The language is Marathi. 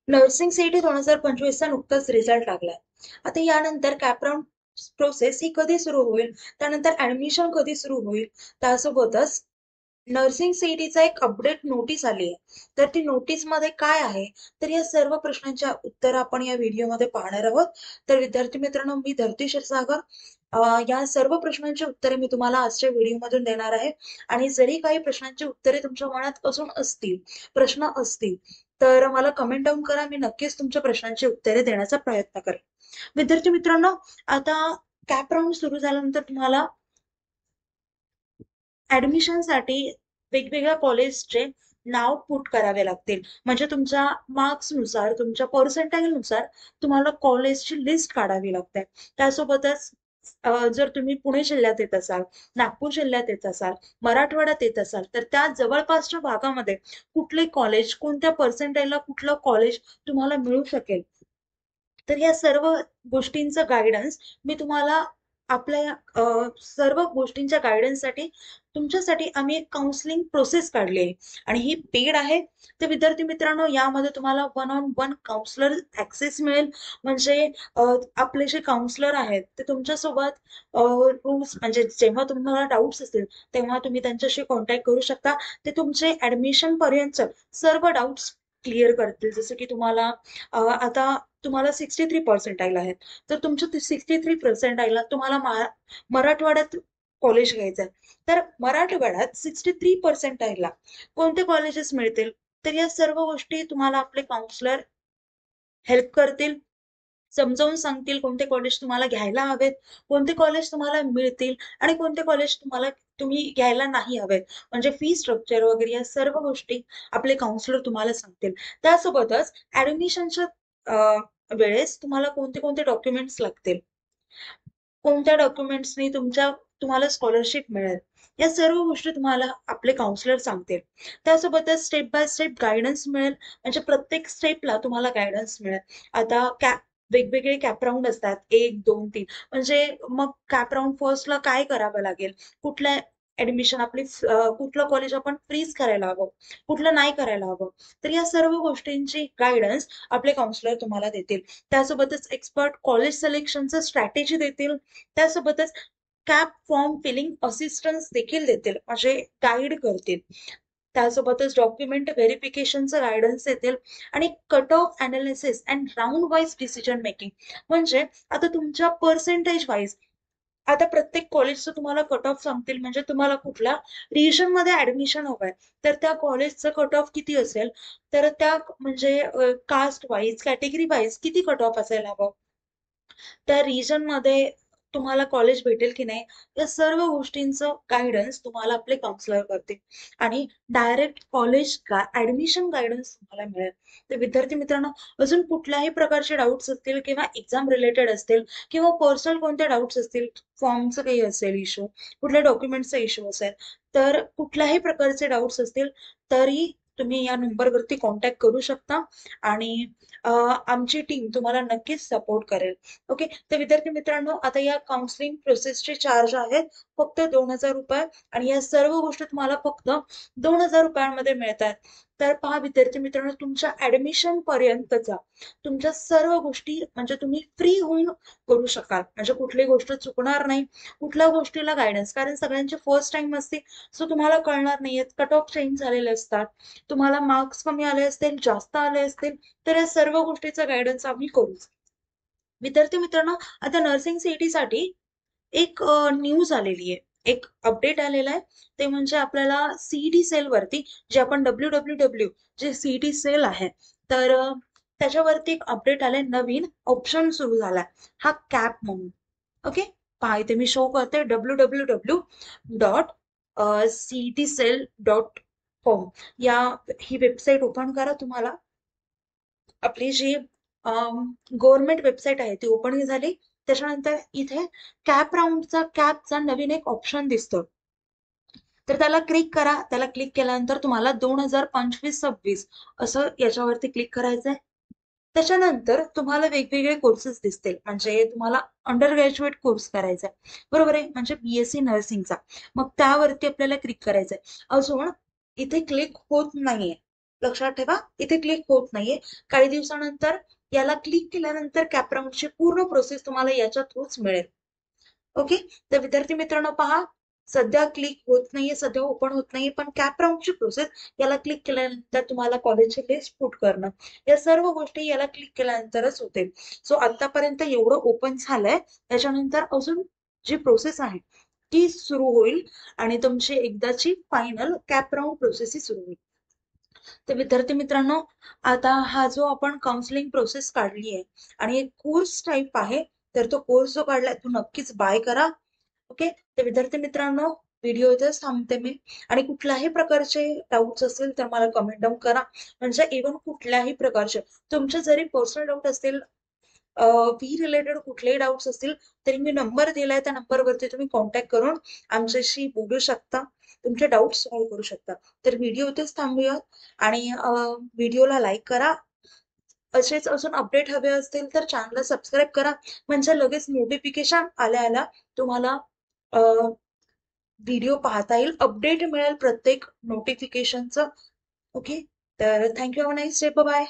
नर्सिंग सीईटी 2025चा नुकताच रिझल्ट लागलाय. आता यानंतर कॅपराऊंड प्रोसेस ही कधी सुरू होईल, त्यानंतर ऍडमिशन कधी सुरू होईल, त्यासोबतच नर्सिंग सीईटीचा एक अपडेट नोटीस आली आहे. तर ती नोटीस मध्ये काय आहे, तर या सर्व प्रश्नांच्या उत्तर आपण या व्हिडिओमध्ये पाहणार आहोत. तर विद्यार्थी मित्रांनो, मी धरती क्षीरसागर. या सर्व प्रश्नांची उत्तरे मी तुम्हाला आजच्या व्हिडिओमधून देणार आहे. आणि जरी काही प्रश्नांची उत्तरे तुमच्या मनात असून असतील, प्रश्न असतील, तर मला कमेंट डाऊन करा. मी नक्कीच तुमच्या प्रश्नांची उत्तरे देण्याचा प्रयत्न करेन. विद्यार्थी मित्रांनो, आता कॅप राऊंड सुरू झाल्यानंतर तुम्हाला ऍडमिशनसाठी वेगवेगळ्या कॉलेजचे नाव पुट करावे लागतील. म्हणजे तुमच्या मार्क्सनुसार, तुमच्या पर्सेंटाईलनुसार तुम्हाला कॉलेजची लिस्ट काढावी लागते. त्यासोबतच जर तुम्ही पुणे जिल्ह्यात येत असाल, नागपूर जिल्ह्यात येत असाल, मराठवाड्यात येत असाल, तर त्या जवळपासच्या भागामध्ये कुठले कॉलेज, कोणत्या पर्सेंटाईलला कुठलं कॉलेज तुम्हाला मिळू शकेल, तर या सर्व गोष्टींचं गायडन्स मी तुम्हाला आपल्या सर्व गोष्टींच्या गायडन्ससाठी तुमच्यासाठी आम्ही एक काउन्सिलिंग प्रोसेस काढली आहे आणि ही पेड आहे. तर विद्यार्थी मित्रांनो, यामध्ये तुम्हाला one on one counsellor access मिळेल. म्हणजे आपले जे काउन्सलर आहेत ते तुमच्यासोबत रूल्स, म्हणजे जेव्हा तुम्हाला डाऊट्स असतील तेव्हा तुम्ही त्यांच्याशी कॉन्टॅक्ट करू शकता. ते तुमचे ऍडमिशन पर्यंत सर्व डाऊट्स क्लिअर करतील. जसं की तुम्हाला आता तुम्हाला 63% आहेत, तर तुमच्या 63% तुम्हाला मराठवाड्यात कॉलेज घ्यायचं आहे. तर मराठवाड्यात 63% कोणते कॉलेजेस मिळतील, तर या सर्व गोष्टी तुम्हाला आपले काउन्सलर हेल्प करतील, समजावून सांगतील. कोणते कॉलेज तुम्हाला घ्यायला हवेत, कोणते कॉलेज तुम्हाला मिळतील आणि कोणते कॉलेज तुम्ही घ्यायला नाही हवेत. म्हणजे फी स्ट्रक्चर वगैरे या सर्व गोष्टी आपले काउन्सलर तुम्हाला सांगतील. त्यासोबतच ऍडमिशनच्या वेळेस तुम्हाला कोणते कोणते डॉक्युमेंट्स लागतील, कोणत्या डॉक्युमेंट्सनी तुम्हाला स्कॉलरशिप मिळेल, या सर्व गोष्टी तुम्हाला आपले काउन्सिलर सांगतील. त्यासोबतच स्टेप बाय स्टेप गायडन्स मिळेल. म्हणजे प्रत्येक स्टेपला तुम्हाला गायडन्स मिळेल. आता वेगवेगळे कॅप राऊंड असतात, 1, 2, 3. म्हणजे मग कॅप राऊंड फर्स्टला काय करावं लागेल, कुठल्या ऍडमिशन कुठलं कॉलेज आपण फ्रीज करायला हवं, कुठलं नाही करायला हवं, तर या सर्व गोष्टींची गायडन्स आपले काउन्सिलर तुम्हाला देतील. त्यासोबतच एक्सपर्ट कॉलेज सिलेक्शनचं स्ट्रॅटेजी देतील. त्यासोबतच कॅप फॉर्म फिलिंग असिस्टन्स देखील देतील, म्हणजे गाईड करतील. त्यासोबतच डॉक्युमेंट व्हेरिफिकेशनचं गायडन्स देतील आणि cut off analysis and round wise decision making. म्हणजे आता तुमच्या पर्सेंटेज वाईज आता प्रत्येक कॉलेजचं तुम्हाला कट ऑफ सांगतील. म्हणजे तुम्हाला कुठल्या रिजन मध्ये ऍडमिशन हवंय, तर त्या कॉलेजचं कट ऑफ किती असेल, तर त्या म्हणजे कास्ट वाईज, कॅटेगरी वाईज किती कट ऑफ असायला हवं, त्या रिजन मध्ये तुम्हाला कॉलेज भेटेल की नाही, या सर्व गोष्टींचं गायडन्स तुम्हाला आपले काउन्सिलर करतील. आणि डायरेक्ट कॉलेज ऍडमिशन गायडन्स तुम्हाला मिळेल. तर विद्यार्थी मित्रांनो, अजून कुठल्याही प्रकारचे डाऊट्स असतील किंवा एक्झाम रिलेटेड असतील किंवा पर्सनल कोणते डाऊट्स असतील, फॉर्मचं काही असेल इश्यू, कुठल्या डॉक्युमेंटचा इश्यू असेल, तर कुठल्याही प्रकारचे डाऊट्स असतील तरी तुम्ही या नंबरवरती कॉन्टॅक्ट करू शकता आणि आमची टीम तुम्हाला नक्कीच सपोर्ट करेल. ओके. तर विद्यार्थी मित्रांनो, आता या काउन्सिलिंग प्रोसेसचे चार्ज आहेत फक्त 2,000 रुपये आणि या सर्व गोष्टी तुम्हाला फक्त 2,000 रुपयांमध्ये मिळतात. तर पहा विद्यार्थी मित्रांनो, तुमच्या ऍडमिशन पर्यंतचा तुमच्या सर्व गोष्टी म्हणजे तुम्ही फ्री होऊन करू शकाल. म्हणजे कुठली गोष्ट चुकणार नाही, कुठल्या गोष्टीला गायडन्स, कारण सगळ्यांची फर्स्ट टाइम असते. सो तुम्हाला कळणार नाहीये, कट ऑफ चेंज झालेले असतात, तुम्हाला मार्क्स कमी आले असतील, जास्त आले असतील, तर या सर्व गोष्टीचा गायडन्स आम्ही करू. विद्यार्थी मित्रांनो, आता नर्सिंग सीईटी साठी एक न्यूज आलेली आहे, एक अपडेट आलेला आहे. ते म्हणजे आपल्याला सीईटी सेल वरती, जे आपण www जे सीईटी सेल आहे, तर त्याच्यावरती एक अपडेट आलाय, नवीन ऑप्शन सुरू झालाय, हा कॅप म्हणून. ओके. पहा इथे मी शो करते, www.cetcell.com. या ही वेबसाईट ओपन करा. तुम्हाला आपली जी गव्हर्नमेंट वेबसाईट आहे ती ओपन झाली. त्याच्यानंतर इथे कॅपचा नवीन एक ऑप्शन दिसतो, तर त्याला क्लिक करा. त्याला क्लिक केल्यानंतर तुम्हाला 2025-26 असं याच्यावरती क्लिक करायचंय. त्याच्यानंतर तुम्हाला वेगवेगळे कोर्सेस दिसतील. म्हणजे तुम्हाला अंडर ग्रॅज्युएट कोर्स करायचा आहे, बरोबर आहे, म्हणजे बीएससी नर्सिंगचा. मग त्यावरती आपल्याला क्लिक करायचंय. अजून इथे क्लिक होत नाहीये, लक्षात ठेवा, इथे क्लिक होत नाहीये. काही दिवसानंतर याला क्लिक केल्यानंतर कॅपराऊंडची पूर्ण प्रोसेस तुम्हाला याच्या थ्रूच मिळेल. ओके. तर विद्यार्थी मित्रांनो पहा, सध्या क्लिक होत नाहीये, सध्या ओपन होत नाहीये, पण कॅपराऊंडची प्रोसेस याला क्लिक केल्यानंतर तुम्हाला कॉलेजची लिस्ट पुट करणं, या सर्व गोष्टी याला क्लिक केल्यानंतरच होते. सो आतापर्यंत एवढं ओपन झालंय, त्याच्यानंतर अजून जी प्रोसेस आहे ती सुरू होईल आणि तुमची एकदाची फायनल कॅपराऊंड प्रोसेस ही सुरू होईल. तर विद्यार्थी मित्रांनो, आता हा जो आपण काउन्सिलिंग प्रोसेस काढली आहे आणि एक कोर्स टाईप आहे, तर तो कोर्स जो काढलाय तो नक्कीच बाय करा. ओके. तर विद्यार्थी मित्रांनो, व्हिडिओ इथेच थांबते मी, आणि कुठल्याही प्रकारचे डाऊट्स असतील तर मला कमेंट डाऊन करा. म्हणजे इव्हन कुठल्याही प्रकारचे तुमचे जरी पर्सनल डाऊट असतील, फी रिलेटेड कुठलेही डाऊट्स असतील, तरी मी नंबर दिलाय, त्या नंबरवरती तुम्ही कॉन्टॅक्ट करून आमच्याशी बोलू शकता, तुमचे डाऊट सॉल्व्ह करू शकता. तर व्हिडिओ इथेच थांबूया आणि व्हिडिओला लाईक करा. असेच अजून अपडेट हवे असतील तर चॅनलला सबस्क्राईब करा, म्हणजे लगेच नोटिफिकेशन आल्या आल्या तुम्हाला व्हिडिओ पाहता येईल, अपडेट मिळेल प्रत्येक नोटिफिकेशनचं. ओके. तर thank you, have a nice day, bye.